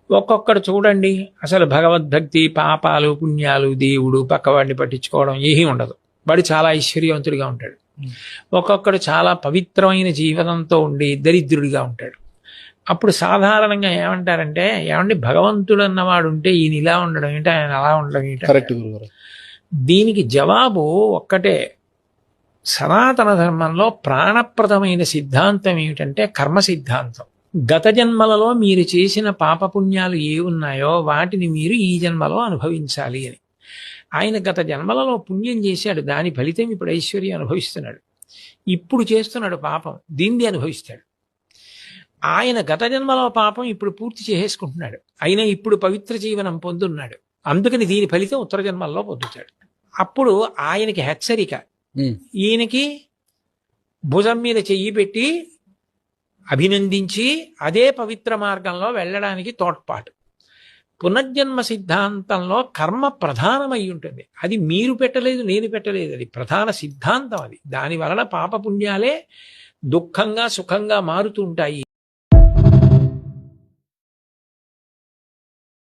ఒక్కొక్కడు చూడండి, అసలు భగవద్భక్తి, పాపాలు, పుణ్యాలు, దేవుడు, పక్కవాడిని పట్టించుకోవడం ఏమీ ఉండదు. వాడు చాలా ఐశ్వర్యవంతుడిగా ఉంటాడు. ఒక్కొక్కడు చాలా పవిత్రమైన జీవనంతో ఉండి దరిద్రుడిగా ఉంటాడు. అప్పుడు సాధారణంగా ఏమంటారంటే, ఏమండి భగవంతుడు అన్నవాడు ఉంటే ఈయన ఇలా ఉండడం ఏంటి, ఆయన అలా ఉండడం ఏంటి? కరెక్ట్ గురుగారు. దీనికి జవాబు ఒక్కటే. సనాతన ధర్మంలో ప్రాణప్రదమైన సిద్ధాంతం ఏమిటంటే కర్మ సిద్ధాంతం. గత జన్మలలో మీరు చేసిన పాపపుణ్యాలు ఏ ఉన్నాయో వాటిని మీరు ఈ జన్మలో అనుభవించాలి అని. ఆయన గత జన్మలలో పుణ్యం చేశాడు, దాని ఫలితం ఇప్పుడు ఐశ్వర్యం అనుభవిస్తున్నాడు. ఇప్పుడు చేస్తున్నాడు పాపం, దీన్ని అనుభవిస్తాడు. ఆయన గత జన్మలో పాపం ఇప్పుడు పూర్తి చేసేసుకుంటున్నాడు, అయినా ఇప్పుడు పవిత్ర జీవనం పొందున్నాడు. అందుకని దీని ఫలితం ఉత్తర జన్మల్లో పొందుతాడు. అప్పుడు ఆయనకి హెచ్చరిక, ఈయనకి భుజం మీద చెయ్యి పెట్టి అభినందించి అదే పవిత్ర మార్గంలో వెళ్ళడానికి తోడ్పాటు. పునర్జన్మ సిద్ధాంతంలో కర్మ ప్రధానమై ఉంటుంది. అది మీరు పెట్టలేదు, నేను పెట్టలేదు, అది ప్రధాన సిద్ధాంతం. అది దాని వలన పాపపుణ్యాలే దుఃఖంగా సుఖంగా మారుతూ ఉంటాయి.